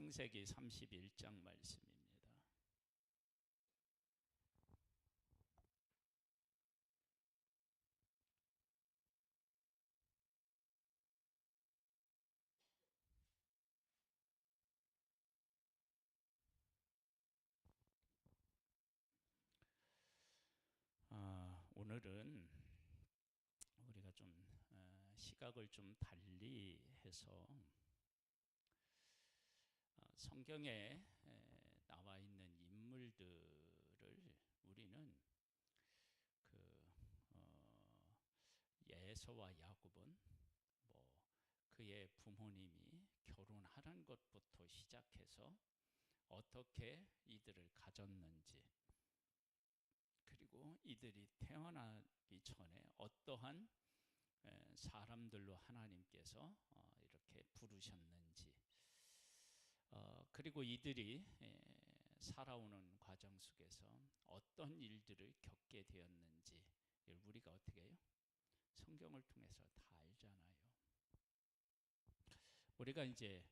창세기 31장 말씀입니다. 오늘은 우리가 좀 시각을 좀 달리 해서 성경에 나와 있는 인물들을 우리는 에서와 야곱은 그의 부모님이 결혼하는 것부터 시작해서 어떻게 이들을 가졌는지, 그리고 이들이 태어나기 전에 어떠한 사람들로 하나님께서 이렇게 부르셨는지, 그리고 이들이 살아오는 과정 속에서 어떤 일들을 겪게 되었는지 우리가 어떻게 해요? 성경을 통해서 다 알잖아요. 우리가 이제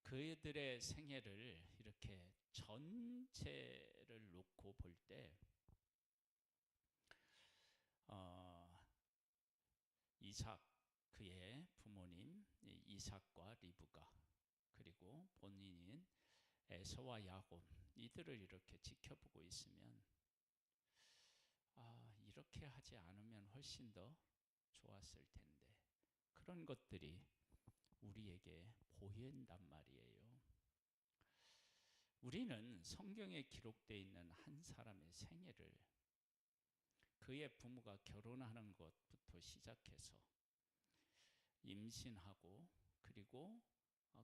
그들의 생애를 이렇게 전체를 놓고 볼 때 이삭, 그의 부모님 이삭과 리브가, 그리고 본인인 에서와 야곱, 이들을 이렇게 지켜보고 있으면 이렇게 하지 않으면 훨씬 더 좋았을 텐데, 그런 것들이 우리에게 보인단 말이에요. 우리는 성경에 기록되어 있는 한 사람의 생애를 그의 부모가 결혼하는 것부터 시작해서 임신하고, 그리고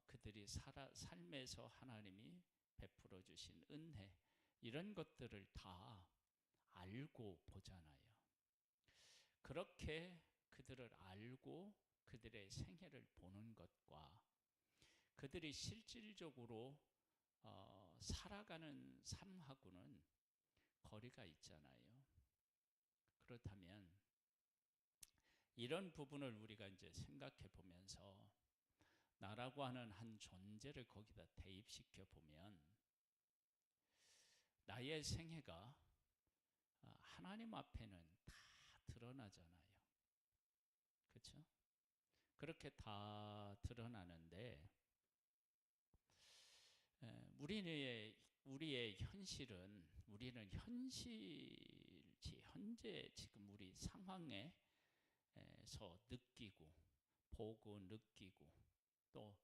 그들이 삶에서 하나님이 베풀어 주신 은혜, 이런 것들을 다 알고 보잖아요. 그렇게 그들을 알고 그들의 생애를 보는 것과 그들이 실질적으로 살아가는 삶하고는 거리가 있잖아요. 그렇다면 이런 부분을 우리가 이제 생각해 보면서 나라고 하는 한 존재를 거기다 대입시켜 보면 나의 생애가 하나님 앞에는 다 드러나잖아요. 그렇죠? 그렇게 다 드러나는데 우리의 현실은, 우리는 현재 지금 우리 상황에서 느끼고 보고 느끼고, 또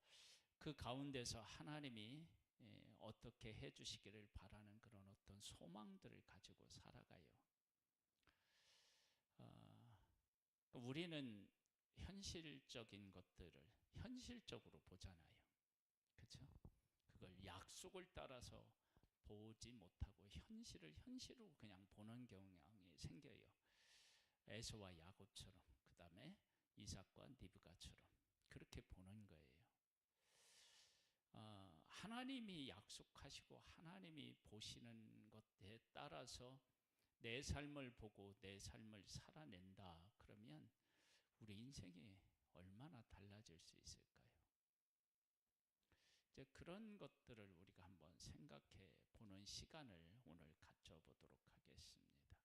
그 가운데서 하나님이 어떻게 해주시기를 바라는 그런 어떤 소망들을 가지고 살아가요. 우리는 현실적인 것들을 현실적으로 보잖아요. 그렇죠? 그걸 약속을 따라서 보지 못하고 현실을 현실로 그냥 보는 경향이 생겨요. 에서와 야곱처럼, 그 다음에 이삭과 리브가처럼 그렇게 보는 거예요. 하나님이 약속하시고 하나님이 보시는 것에 따라서 내 삶을 보고 내 삶을 살아낸다 그러면 우리 인생이 얼마나 달라질 수 있을까요? 이제 그런 것들을 우리가 한번 생각해 보는 시간을 오늘 가져보도록 하겠습니다.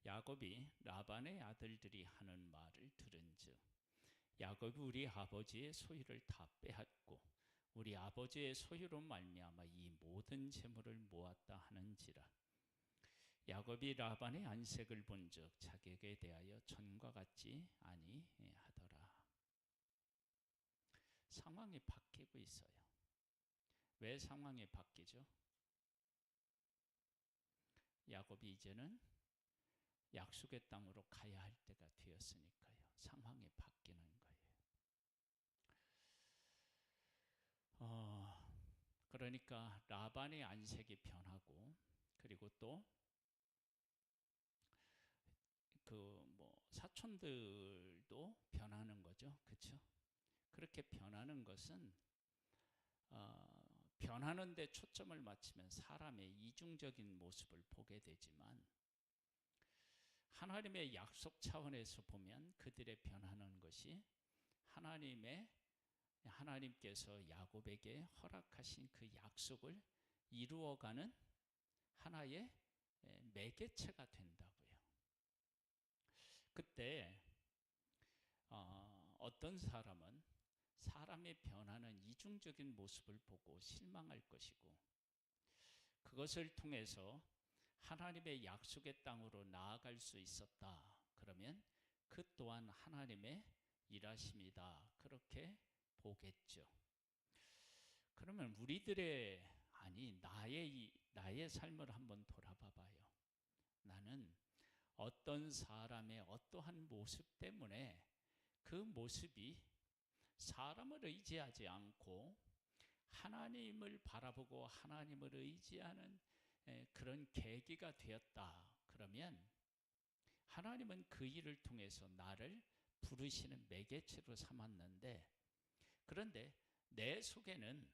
야곱이 라반의 아들들이 하는 말을 들은즉 야곱이 우리 아버지의 소유를 다 빼앗고 우리 아버지의 소유로 말미암아 이 모든 재물을 모았다 하는지라. 야곱이 라반의 안색을 본즉 자기에게 대하여 전과 같지 아니하더라. 상황이 바뀌고 있어요. 왜 상황이 바뀌죠? 야곱이 이제는 약속의 땅으로 가야 할 때가 되었으니까요. 상황이 바뀌는 거예요. 그러니까 라반의 안색이 변하고, 그리고 또 사촌들도 변하는 거죠. 그렇죠? 그렇게 변하는 것은 변하는 데 초점을 맞추면 사람의 이중적인 모습을 보게 되지만, 하나님의 약속 차원에서 보면 그들의 변하는 것이 하나님의 하나님께서 야곱에게 허락하신 그 약속을 이루어가는 하나의 매개체가 된다고요. 그때 어떤 사람은 사람의 변하는 이중적인 모습을 보고 실망할 것이고, 그것을 통해서 하나님의 약속의 땅으로 나아갈 수 있었다. 그러면 그 또한 하나님의 일하심이다. 그렇게 보겠죠. 그러면 우리들의 나의 삶을 한번 돌아봐 봐요. 나는 어떤 사람의 어떠한 모습 때문에 그 모습이 사람을 의지하지 않고 하나님을 바라보고 하나님을 의지하는 그런 계기가 되었다. 그러면 하나님은 그 일을 통해서 나를 부르시는 매개체로 삼았는데, 그런데 내 속에는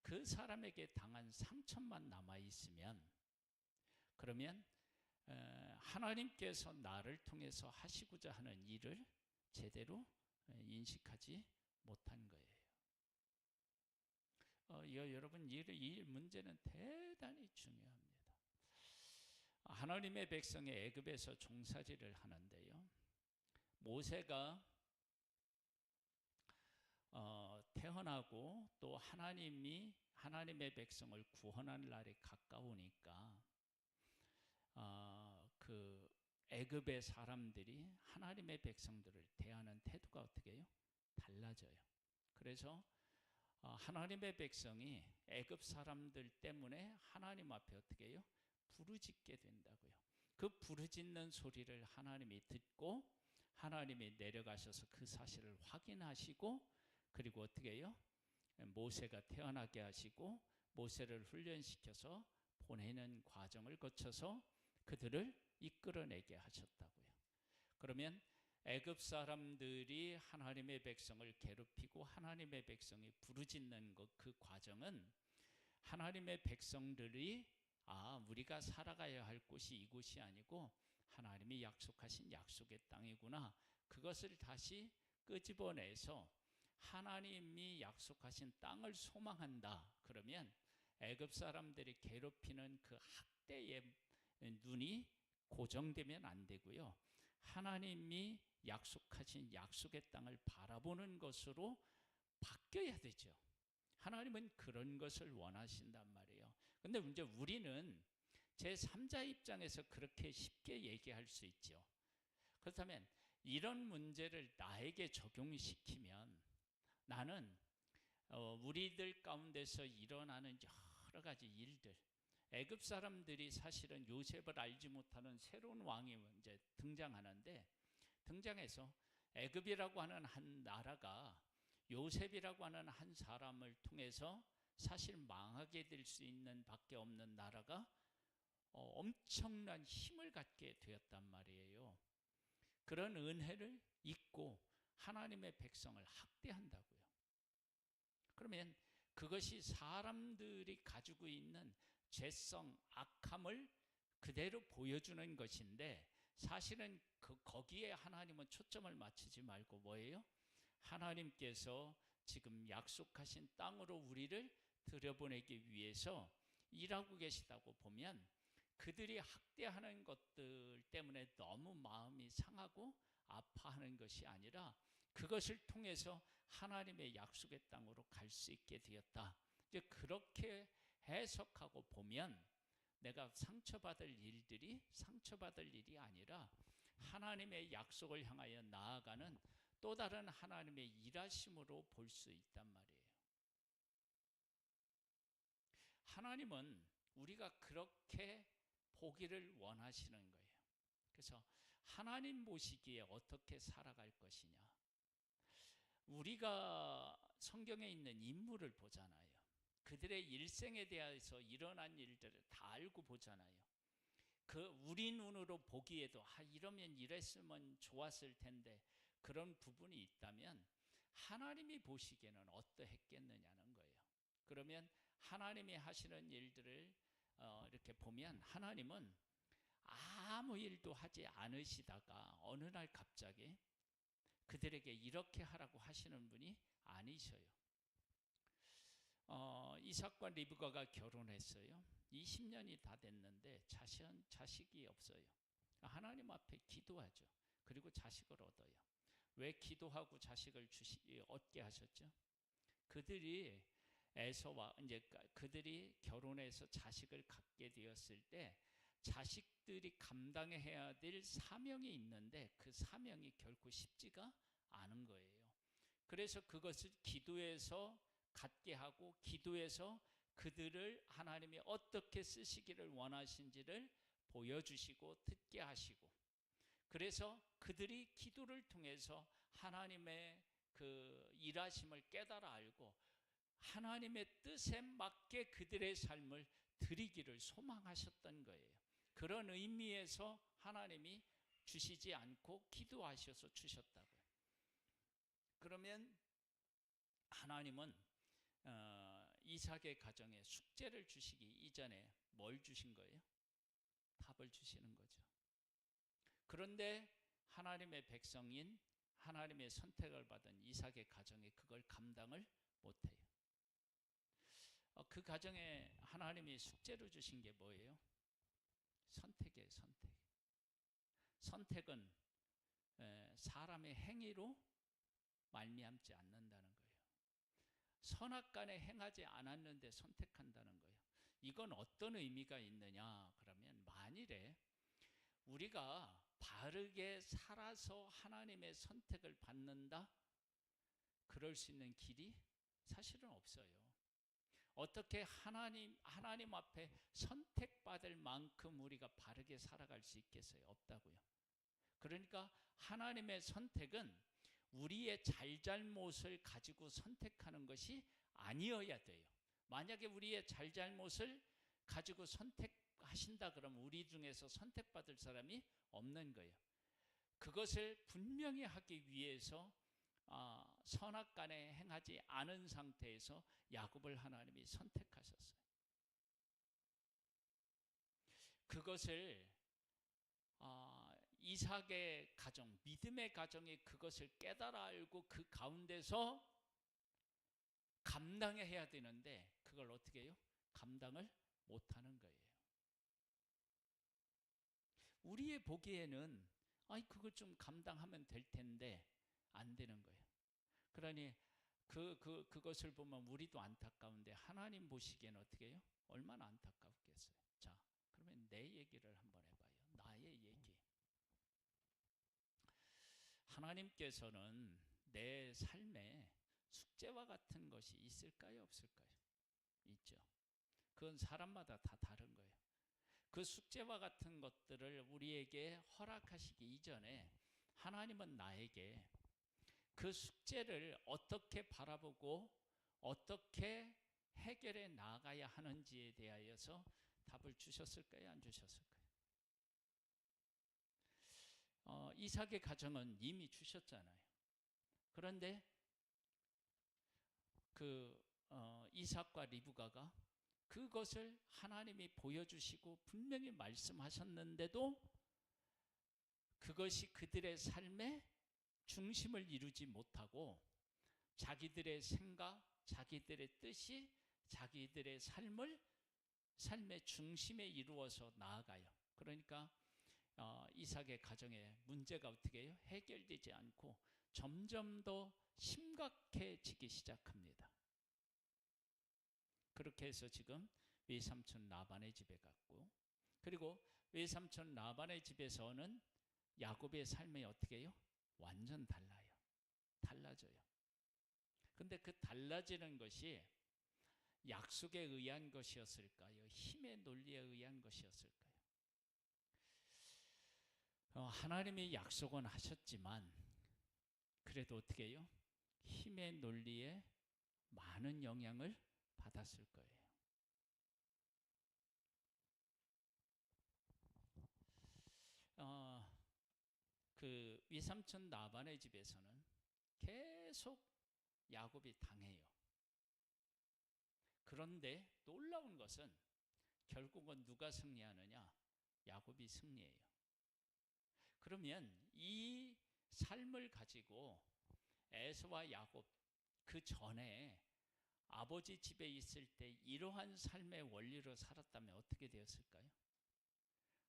그 사람에게 당한 상처만 남아있으면, 그러면 하나님께서 나를 통해서 하시고자 하는 일을 제대로 인식하지 못한 거예요. 여러분, 이 문제는 대단히 중요합니다. 하나님의 백성이 애굽에서 종살이를 하는데요, 모세가 태어나고 또 하나님의 백성을 구원할 날이 가까우니까 그 애굽의 사람들이 하나님의 백성들을 대하는 태도가 어떻게 해요? 달라져요. 그래서 하나님의 백성이 애굽 사람들 때문에 하나님 앞에 어떻게 해요? 부르짖게 된다고요. 그 부르짖는 소리를 하나님이 듣고 하나님이 내려가셔서 그 사실을 확인하시고, 그리고 어떻게 해요? 모세가 태어나게 하시고 모세를 훈련시켜서 보내는 과정을 거쳐서 그들을 이끌어내게 하셨다고요. 그러면 애굽 사람들이 하나님의 백성을 괴롭히고 하나님의 백성이 부르짖는 그 과정은 하나님의 백성들이 우리가 살아가야 할 곳이 이곳이 아니고 하나님이 약속하신 약속의 땅이구나, 그것을 다시 끄집어내서 하나님이 약속하신 땅을 소망한다. 그러면 애굽 사람들이 괴롭히는 그 학대의 눈이 고정되면 안 되고요, 하나님이 약속하신 약속의 땅을 바라보는 것으로 바뀌어야 되죠. 하나님은 그런 것을 원하신단 말이에요. 근데 문제, 우리는 제3자 입장에서 그렇게 쉽게 얘기할 수 있죠. 그렇다면 이런 문제를 나에게 적용시키면 나는 우리들 가운데서 일어나는 여러 가지 일들, 애굽 사람들이 사실은 요셉을 알지 못하는 새로운 왕이 이제 등장해서 애굽이라고 하는 한 나라가 요셉이라고 하는 한 사람을 통해서 사실 망하게 될 수 있는 밖에 없는 나라가 엄청난 힘을 갖게 되었단 말이에요. 그런 은혜를 잊고 하나님의 백성을 학대한다고요. 그러면 그것이 사람들이 가지고 있는 죄성, 악함을 그대로 보여주는 것인데, 사실은 거기에 하나님은 초점을 맞추지 말고 뭐예요? 하나님께서 지금 약속하신 땅으로 우리를 들여보내기 위해서 일하고 계시다고 보면, 그들이 학대하는 것들 때문에 너무 마음이 상하고 아파하는 것이 아니라 그것을 통해서 하나님의 약속의 땅으로 갈 수 있게 되었다. 이제 그렇게 해석하고 보면 내가 상처받을 일이 아니라 하나님의 약속을 향하여 나아가는 또 다른 하나님의 일하심으로 볼 수 있단 말이에요. 하나님은 우리가 그렇게 보기를 원하시는 거예요. 그래서 하나님 보시기에 어떻게 살아갈 것이냐, 우리가 성경에 있는 인물을 보잖아요. 그들의 일생에 대해서 일어난 일들을 다 알고 보잖아요. 우리 눈으로 보기에도 이러면 이랬으면 좋았을 텐데, 그런 부분이 있다면 하나님이 보시기에는 어떠했겠느냐는 거예요. 그러면 하나님이 하시는 일들을 이렇게 보면 하나님은 아무 일도 하지 않으시다가 어느 날 갑자기 그들에게 이렇게 하라고 하시는 분이 아니셔요. 이삭과 리브가가 결혼했어요. 20년이 다 됐는데 자식이 없어요. 하나님 앞에 기도하죠. 그리고 자식을 얻어요. 왜 기도하고 자식을 얻게 하셨죠? 그들이 에서와 이제 그들이 결혼해서 자식을 갖게 되었을 때 자식들이 감당해야 될 사명이 있는데 그 사명이 결코 쉽지가 않은 거예요. 그래서 그것을 기도해서 갖게 하고 기도해서 그들을 하나님이 어떻게 쓰시기를 원하신지를 보여주시고 듣게 하시고, 그래서 그들이 기도를 통해서 하나님의 그 일하심을 깨달아 알고 하나님의 뜻에 맞게 그들의 삶을 드리기를 소망하셨던 거예요. 그런 의미에서 하나님이 주시지 않고 기도하셔서 주셨다고요. 그러면 하나님은 이삭의 가정에 숙제를 주시기 이전에 뭘 주신 거예요? 답을 주시는 거죠. 그런데 하나님의 백성인 하나님의 선택을 받은 이삭의 가정에 그걸 감당을 못해요. 그 가정에 하나님이 숙제로 주신 게 뭐예요? 선택이에요. 선택은 사람의 행위로 말미암지 않는다는 거예요. 선악간에 행하지 않았는데 선택한다는 거예요. 이건 어떤 의미가 있느냐 그러면, 만일에 우리가 바르게 살아서 하나님의 선택을 받는다, 그럴 수 있는 길이 사실은 없어요. 어떻게 하나님 앞에 선택받을 만큼 우리가 바르게 살아갈 수 있겠어요? 없다고요. 그러니까 하나님의 선택은 우리의 잘잘못을 가지고 선택하는 것이 아니어야 돼요. 만약에 우리의 잘잘못을 가지고 선택하신다 그러면 우리 중에서 선택받을 사람이 없는 거예요. 그것을 분명히 하기 위해서 선악간에 행하지 않은 상태에서 야곱을 하나님이 선택하셨어요. 그것을 이삭의 가정, 믿음의 가정이 그것을 깨달아 알고 그 가운데서 감당해야 되는데 그걸 어떻게 해요? 감당을 못하는 거예요. 우리의 보기에는 그걸 좀 감당하면 될 텐데 안 되는 거예요. 그러니 그것을 보면 우리도 안타까운데 하나님 보시기에는 어떻게 해요? 얼마나 안타깝겠어요. 자, 그러면 내 얘기를 한번 해봐요. 나의 얘기. 하나님께서는 내 삶에 숙제와 같은 것이 있을까요? 없을까요? 있죠. 그건 사람마다 다 다른 거예요. 그 숙제와 같은 것들을 우리에게 허락하시기 이전에 하나님은 나에게 그 숙제를 어떻게 바라보고 어떻게 해결해 나가야 하는지에 대하여서 답을 주셨을까요? 안 주셨을까요? 이삭의 가정은 이미 주셨잖아요. 그런데 이삭과 리브가가 그것을 하나님이 보여주시고 분명히 말씀하셨는데도 그것이 그들의 삶의 중심을 이루지 못하고 자기들의 생각, 자기들의 뜻이 자기들의 삶의 중심에 이루어서 나아가요. 그러니까 이삭의 가정에 문제가 어떻게 해요? 해결되지 않고 점점 더 심각해지기 시작합니다. 그렇게 해서 지금 외삼촌 라반의 집에 갔고, 그리고 외삼촌 라반의 집에서는 야곱의 삶이 어떻게 해요? 완전 달라져요. 근데 그 달라지는 것이 약속에 의한 것이었을까요? 힘의 논리에 의한 것이었을까요? 하나님이 약속은 하셨지만 그래도 어떻게 해요? 힘의 논리에 많은 영향을 받았을 거예요. 그 외삼촌 라반의 집에서는 계속 야곱이 당해요. 그런데 놀라운 것은 결국은 누가 승리하느냐? 야곱이 승리해요. 그러면 이 삶을 가지고 에서와 야곱 그 전에 아버지 집에 있을 때 이러한 삶의 원리로 살았다면 어떻게 되었을까요?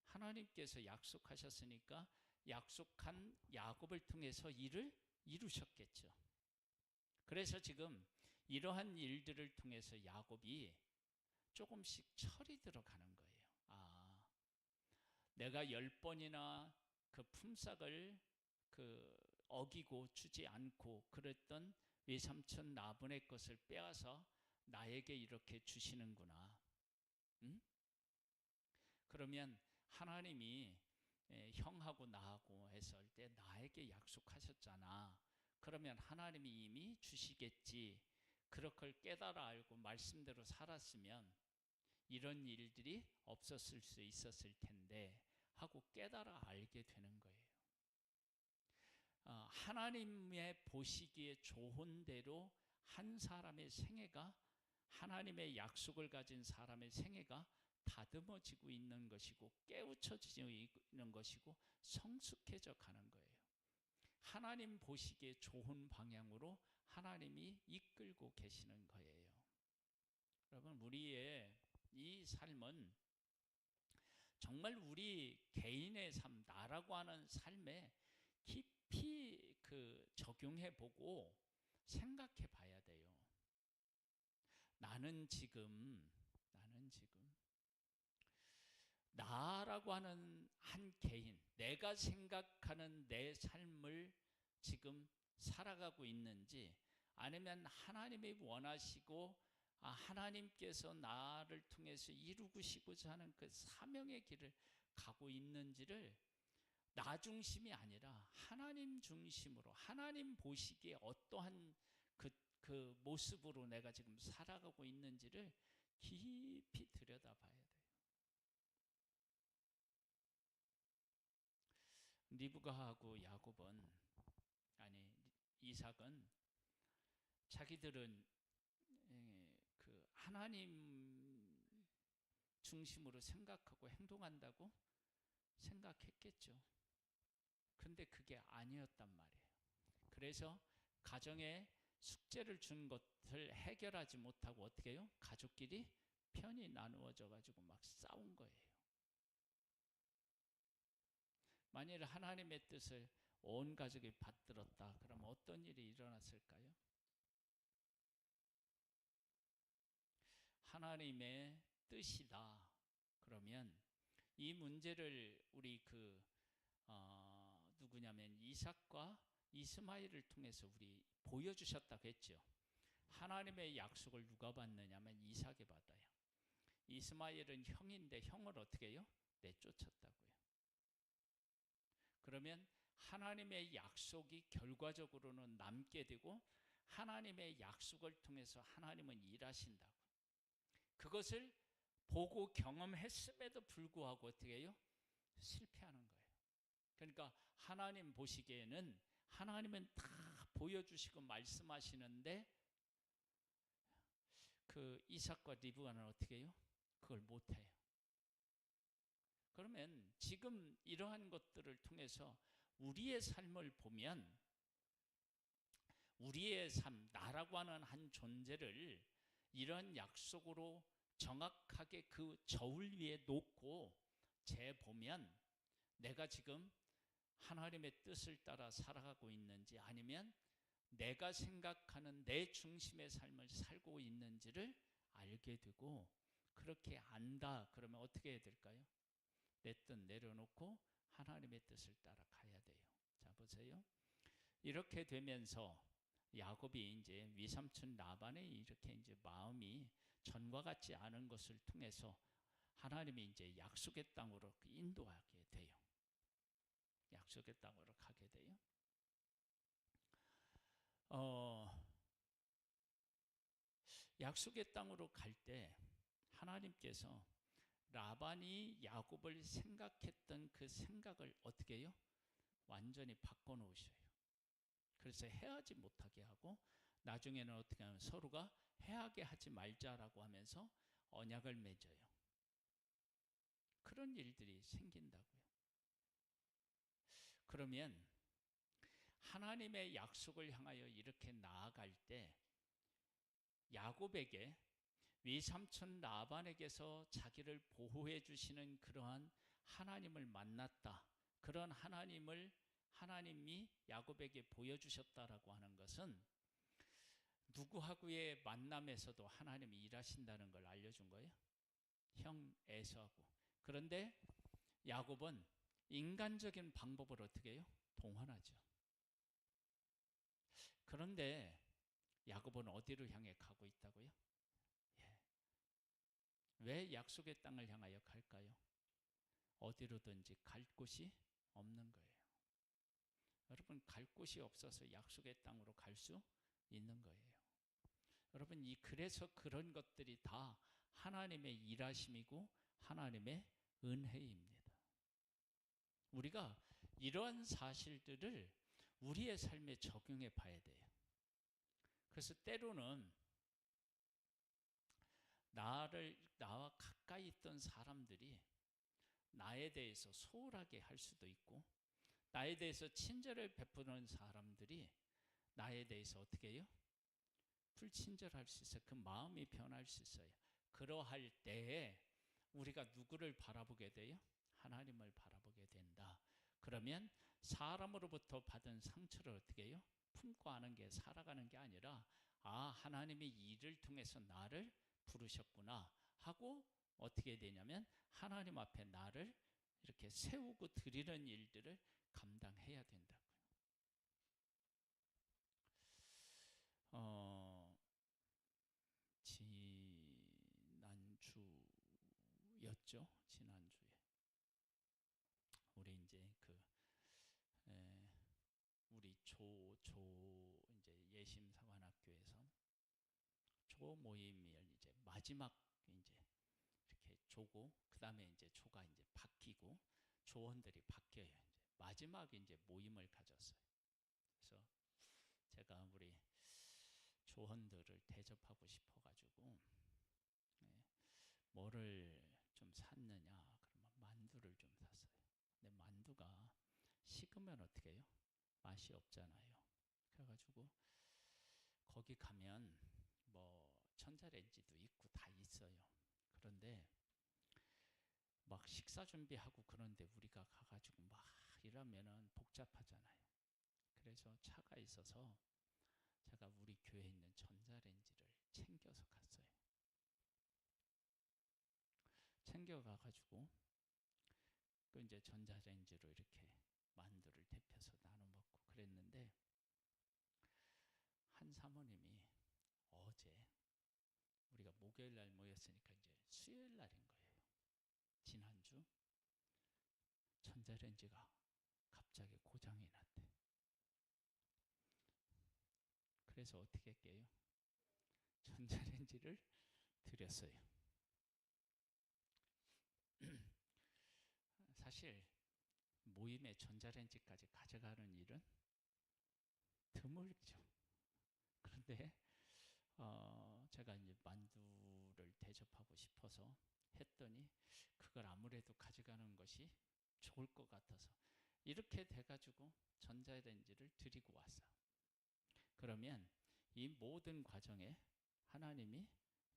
하나님께서 약속하셨으니까 약속한 야곱을 통해서 일을 이루셨겠죠. 그래서 지금 이러한 일들을 통해서 야곱이 조금씩 철이 들어가는 거예요. 내가 10번이나 그 품삯을 어기고 주지 않고 그랬던 외삼촌 나분의 것을 빼앗아 나에게 이렇게 주시는구나. 응? 그러면 하나님이 형하고 나하고 했을 때 나에게 약속하셨잖아. 그러면 하나님이 이미 주시겠지. 그렇게 깨달아 알고 말씀대로 살았으면 이런 일들이 없었을 수 있었을 텐데 하고 깨달아 알게 되는 거예요. 하나님의 보시기에 좋은 대로 한 사람의 생애가, 하나님의 약속을 가진 사람의 생애가 다듬어지고 있는 것이고 깨우쳐지고 있는 것이고 성숙해져 가는 거예요. 하나님 보시기에 좋은 방향으로 하나님이 이끌고 계시는 거예요. 여러분, 우리의 이 삶은 정말 우리 개인의 삶, 나라고 하는 삶에 깊이 적용해 보고 생각해 봐야 돼요. 나는 지금 나라고 하는 한 개인, 내가 생각하는 내 삶을 지금 살아가고 있는지, 아니면 하나님이 원하시고 하나님께서 나를 통해서 이루시고자 하는 그 사명의 길을 가고 있는지를 나 중심이 아니라 하나님 중심으로, 하나님 보시기에 어떠한 그 모습으로 내가 지금 살아가고 있는지를 깊이 들여다봐야 돼요. 리브가하고 야곱은, 아니 이삭은 자기들은 하나님 중심으로 생각하고 행동한다고 생각했겠죠. 근데 그게 아니었단 말이에요. 그래서 가정에 숙제를 준 것을 해결하지 못하고 어떻게 해요? 가족끼리 편이 나누어져 가지고 막 싸운 거예요. 만일 하나님의 뜻을 온 가족이 받들었다, 그럼 어떤 일이 일어났을까요? 하나님의 뜻이다. 그러면 이 문제를 우리 누구냐면 이삭과 이스마엘을 통해서 우리 보여주셨다고 했죠. 하나님의 약속을 누가 받느냐면 이삭이 받아요. 이스마엘은 형인데 형을 어떻게 해요? 내쫓았다고요. 그러면 하나님의 약속이 결과적으로는 남게 되고 하나님의 약속을 통해서 하나님은 일하신다고. 그것을 보고 경험했음에도 불구하고 어떻게 해요? 실패하는 거예요. 그러니까 하나님 보시기에는 하나님은 다 보여주시고 말씀하시는데 이삭과 리브가는 어떻게 해요? 그걸 못해요. 그러면 지금 이러한 것들을 통해서 우리의 삶을 보면 우리의 삶, 나라고 하는 한 존재를 이런 약속으로 정확하게 그 저울 위에 놓고 재보면 내가 지금 하나님의 뜻을 따라 살아가고 있는지, 아니면 내가 생각하는 내 중심의 삶을 살고 있는지를 알게 되고, 그렇게 안다 그러면 어떻게 해야 될까요? 내 뜻 내려놓고 하나님의 뜻을 따라 가야 돼요. 자, 보세요. 이렇게 되면서 야곱이 이제 위삼촌 라반의 이렇게 이제 마음이 전과 같지 않은 것을 통해서 하나님이 이제 약속의 땅으로 인도하게 돼요. 약속의 땅으로 가게 돼요. 약속의 땅으로 갈 때 하나님께서 라반이 야곱을 생각했던 그 생각을 어떻게 해요? 완전히 바꿔놓으셔요. 그래서 해하지 못하게 하고, 나중에는 어떻게 하면 서로가 해하게 하지 말자라고 하면서 언약을 맺어요. 그런 일들이 생긴다고요. 그러면 하나님의 약속을 향하여 이렇게 나아갈 때 야곱에게 외삼촌 라반에게서 자기를 보호해 주시는 그러한 하나님을 만났다. 그런 하나님이 야곱에게 보여주셨다라고 하는 것은 누구하고의 만남에서도 하나님이 일하신다는 걸 알려준 거예요. 형 에서하고. 그런데 야곱은 인간적인 방법을 어떻게 해요? 동원하죠. 그런데 야곱은 어디로 향해 가고 있다고요? 예. 왜 약속의 땅을 향하여 갈까요? 어디로든지 갈 곳이 없는 거예요. 여러분, 갈 곳이 없어서 약속의 땅으로 갈 수 있는 거예요. 여러분, 그래서 그런 것들이 다 하나님의 일하심이고 하나님의 은혜입니다. 우리가 이러한 사실들을 우리의 삶에 적용해 봐야 돼요. 그래서 때로는 나와 가까이 있던 사람들이 나에 대해서 소홀하게 할 수도 있고, 나에 대해서 친절을 베푸는 사람들이 나에 대해서 어떻게 해요? 불친절할 수 있어요. 그 마음이 변할 수 있어요. 그러할 때에 우리가 누구를 바라보게 돼요? 하나님을 바라보게 된다. 그러면 사람으로부터 받은 상처를 어떻게 해요? 품고 하는 게, 살아가는 게 아니라, 하나님이 이 일을 통해서 나를 부르셨구나 하고 어떻게 되냐면 하나님 앞에 나를 이렇게 세우고 드리는 일들을 감당해야 된다고요. 지난주였죠. 지난주에 우리 이제 우리 이제 예심사관학교에서 조 모임을 이제 마지막 이제 이렇게 조고, 그 다음에 이제 조가 이제 바뀌고 조원들이 바뀌어요. 이제 마지막 이제 모임을 가졌어요. 그래서 제가 우리 조원들을 대접하고 싶어가지고 뭐를 좀 샀느냐? 그러면 만두를 좀 샀어요. 근데 만두가 식으면 어떻게 해요? 맛이 없잖아요. 그래가지고 거기 가면 뭐 전자레인지도 있고 다 있어요. 그런데 막 식사 준비하고 그런데 우리가 가가지고 막 이러면은 복잡하잖아요. 그래서 차가 있어서 제가 우리 교회에 있는 전자레인지를 챙겨서 갔어요. 챙겨가가지고 그 이제 전자레인지로 이렇게 만두를 데펴서 나눠 먹고 그랬는데 한 사모님이 어제 우리가 목요일 날 모였으니까 이제 수요일 날인 거예요. 지난주 전자레인지가 갑자기 고장이 났대. 그래서 어떻게 할게요? 전자레인지를 드렸어요. 사실 모임에 전자레인지까지 가져가는 일은 드물죠. 그런데 제가 이제 만두를 대접하고 싶어서 했더니 그걸 아무래도 가져가는 것이 좋을 것 같아서 이렇게 돼가지고 전자레인지를 드리고 왔어요. 그러면 이 모든 과정에 하나님이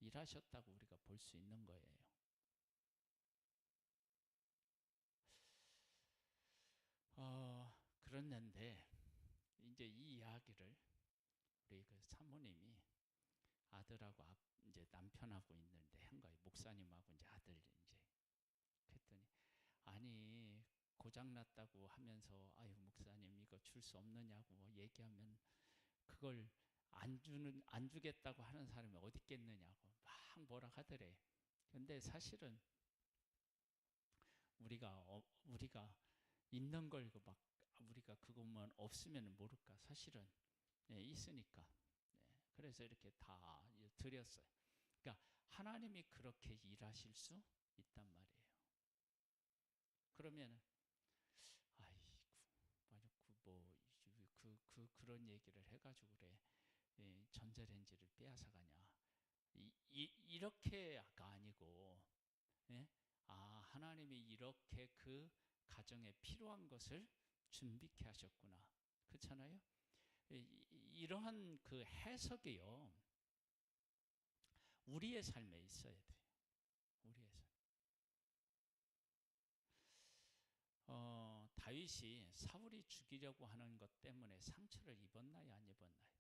일하셨다고 우리가 볼 수 있는 거예요. 그랬는데 이제 이 이야기를 우리 그 사모님이 아들하고 이제 남편하고 있는데 한 거예요. 목사님하고 이제 아들 이제 그랬더니 아니 고장 났다고 하면서 아유 목사님 이거 줄 수 없느냐고 얘기하면 그걸 안 주겠다고 하는 사람이 어디 있겠느냐고 막 뭐라 하더래. 근데 사실은 우리가 있는 걸 막 우리가 그것만 없으면 모를까 사실은 있으니까 그래서 이렇게 다 드렸어요. 그러니까 하나님이 그렇게 일하실 수 있단 말이에요. 그러면 아이고 그런 얘기를 해가지고 그래 전자레인지를 빼앗아가냐 이렇게가 아니고 하나님이 이렇게 그 가정에 필요한 것을 준비케 하셨구나. 그렇잖아요. 이러한 그 해석이요. 우리의 삶에 있어야 돼요. 우리의 삶. 다윗이 사울이 죽이려고 하는 것 때문에 상처를 입었나요, 안 입었나요?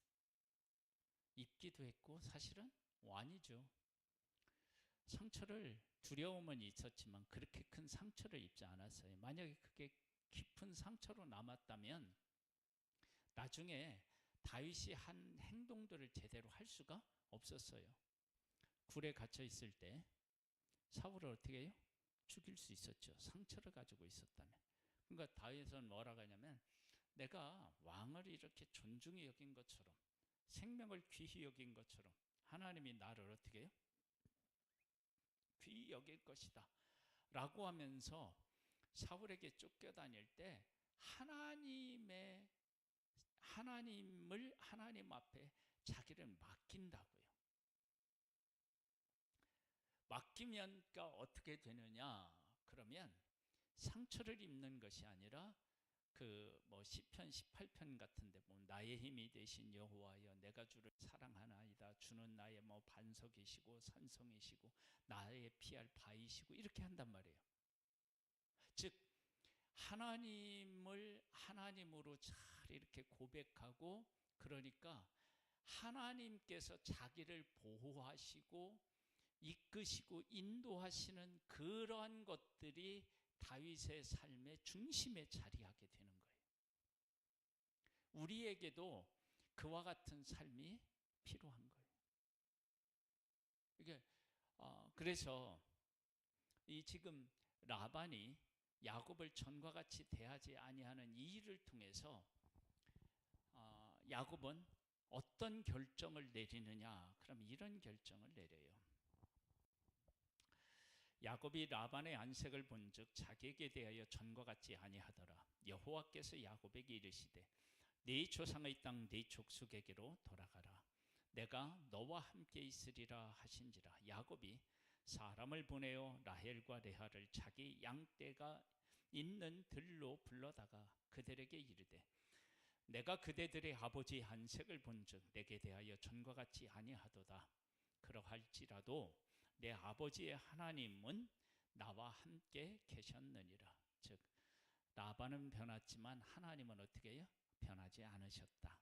입기도 했고 사실은 완이죠. 상처를, 두려움은 있었지만 그렇게 큰 상처를 입지 않았어요. 만약에 그게 깊은 상처로 남았다면 나중에 다윗이 한 행동들을 제대로 할 수가 없었어요. 굴에 갇혀 있을 때 사울을 어떻게 해요? 죽일 수 있었죠. 상처를 가지고 있었다면. 그러니까 다윗은 뭐라고 하냐면, 내가 왕을 이렇게 존중히 여긴 것처럼, 생명을 귀히 여긴 것처럼 하나님이 나를 어떻게 해요? 귀히 여길 것이다 라고 하면서 사울에게 쫓겨다닐 때 하나님 앞에 자기를 맡긴다고요. 맡기면 어떻게 되느냐? 그러면 상처를 입는 것이 아니라 시편 18편 같은데 보면 나의 힘이 되신 여호와여 내가 주를 사랑하나이다. 주는 나의 반석이시고 산성이시고 나의 피할 바위시고 이렇게 한단 말이에요. 즉 하나님을 하나님으로 잘 이렇게 고백하고, 그러니까 하나님께서 자기를 보호하시고 이끄시고 인도하시는 그러한 것들이 다윗의 삶의 중심에 자리하게 되는 거예요. 우리에게도 그와 같은 삶이 필요한 거예요. 이게 그래서 이 지금 라반이 야곱을 전과 같이 대하지 아니하는 이 일을 통해서 야곱은 어떤 결정을 내리느냐? 그럼 이런 결정을 내려요. 야곱이 라반의 안색을 본즉 자기에게 대하여 전과 같지 아니하더라. 여호와께서 야곱에게 이르시되 네 조상의 땅 네 족속에게로 돌아가라. 내가 너와 함께 있으리라 하신지라. 야곱이 사람을 보내어 라헬과 레아를 자기 양떼가 있는 들로 불러다가 그들에게 이르되 내가 그대들의 아버지 안색을 본즉 내게 대하여 전과 같지 아니하도다. 그러할지라도 내 아버지의 하나님은 나와 함께 계셨느니라. 즉 라반은 변했지만 하나님은 어떻게 해요? 변하지 않으셨다.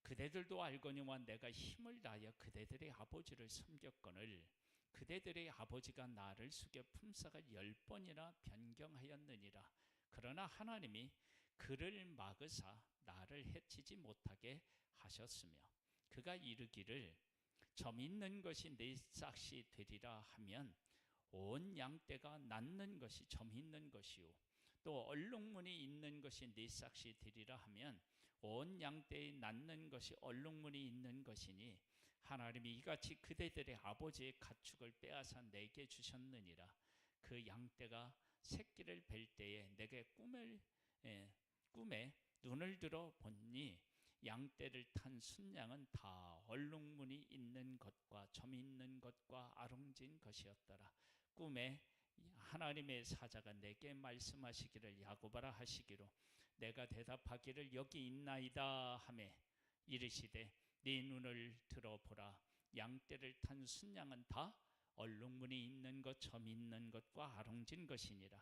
그대들도 알거니와 내가 힘을 다하여 그대들의 아버지를 섬겼거늘 그대들의 아버지가 나를 숙여 품삯을 10번이나 변경하였느니라. 그러나 하나님이 그를 막으사 나를 해치지 못하게 하셨으며 그가 이르기를 점 있는 것이 네 싹이 되리라 하면 온 양떼가 낳는 것이 점 있는 것이요 또 얼룩무늬 있는 것이 네 싹이 되리라 하면 온 양떼의 낳는 것이 얼룩무늬 있는 것이니 하나님이 이같이 그대들의 아버지의 가축을 빼앗아 내게 주셨느니라. 그 양떼가 새끼를 뵐 때에 내게 꿈에 눈을 들어 보니 양떼를 탄 순양은 다 얼룩무늬 있는 것과 점 있는 것과 아롱진 것이었더라. 꿈에 하나님의 사자가 내게 말씀하시기를 야곱아라 하시기로 내가 대답하기를 여기 있나이다 하매 이르시되 네 눈을 들어보라. 양떼를 탄 순양은 다 얼룩무늬 있는 것, 점 있는 것과 아롱진 것이니라.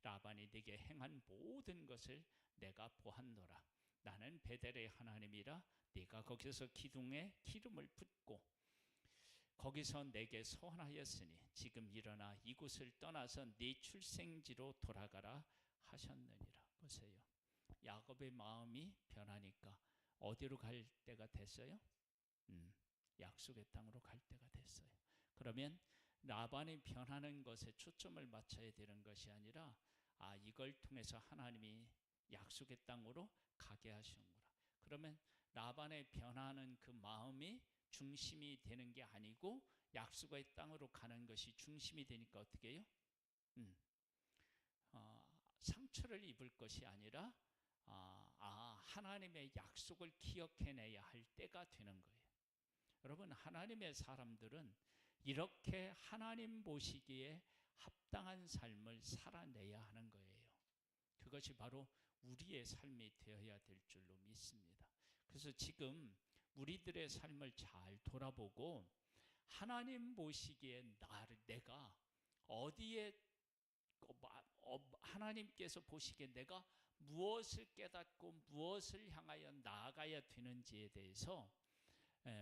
라반이 네게 행한 모든 것을 내가 보았노라. 나는 베델의 하나님이라. 네가 거기서 기둥에 기름을 붓고 거기서 내게 소원하였으니 지금 일어나 이곳을 떠나서 네 출생지로 돌아가라 하셨느니라. 보세요. 야곱의 마음이 변하니까 어디로 갈 때가 됐어요? 약속의 땅으로 갈 때가 됐어요. 그러면 라반이 변하는 것에 초점을 맞춰야 되는 것이 아니라 이걸 통해서 하나님이 약속의 땅으로 가게 하시는구나. 그러면 라반의 변하는 그 마음이 중심이 되는 게 아니고 약속의 땅으로 가는 것이 중심이 되니까 어떻게 해요? 상처를 입을 것이 아니라 하나님의 약속을 기억해내야 할 때가 되는 거예요. 여러분, 하나님의 사람들은 이렇게 하나님 보시기에 합당한 삶을 살아내야 하는 거예요. 그것이 바로 우리의 삶이 되어야 될 줄로 믿습니다. 그래서 지금 우리들의 삶을 잘 돌아보고 하나님 보시기에 내가 어디에 하나님께서 보시기에 내가 무엇을 깨닫고 무엇을 향하여 나아가야 되는지에 대해서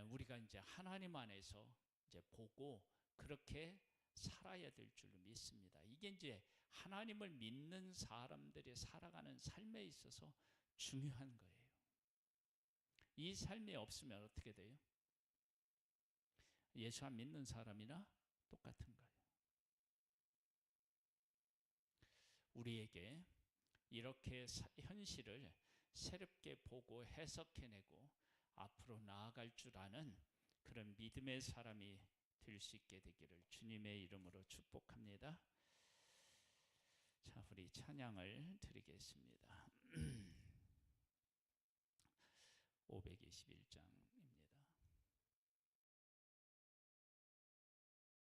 우리가 이제 하나님 안에서 이제 보고 그렇게 살아야 될 줄 믿습니다. 이게 이제 하나님을 믿는 사람들이 살아가는 삶에 있어서 중요한 거예요. 이 삶이 없으면 어떻게 돼요? 예수 안 믿는 사람이나 똑같은 거예요. 우리에게 이렇게 현실을 새롭게 보고 해석해내고 앞으로 나아갈 줄 아는 그런 믿음의 사람이 될 수 있게 되기를 주님의 이름으로 축복합니다. 자, 우리 찬양을 드리겠습니다. 521장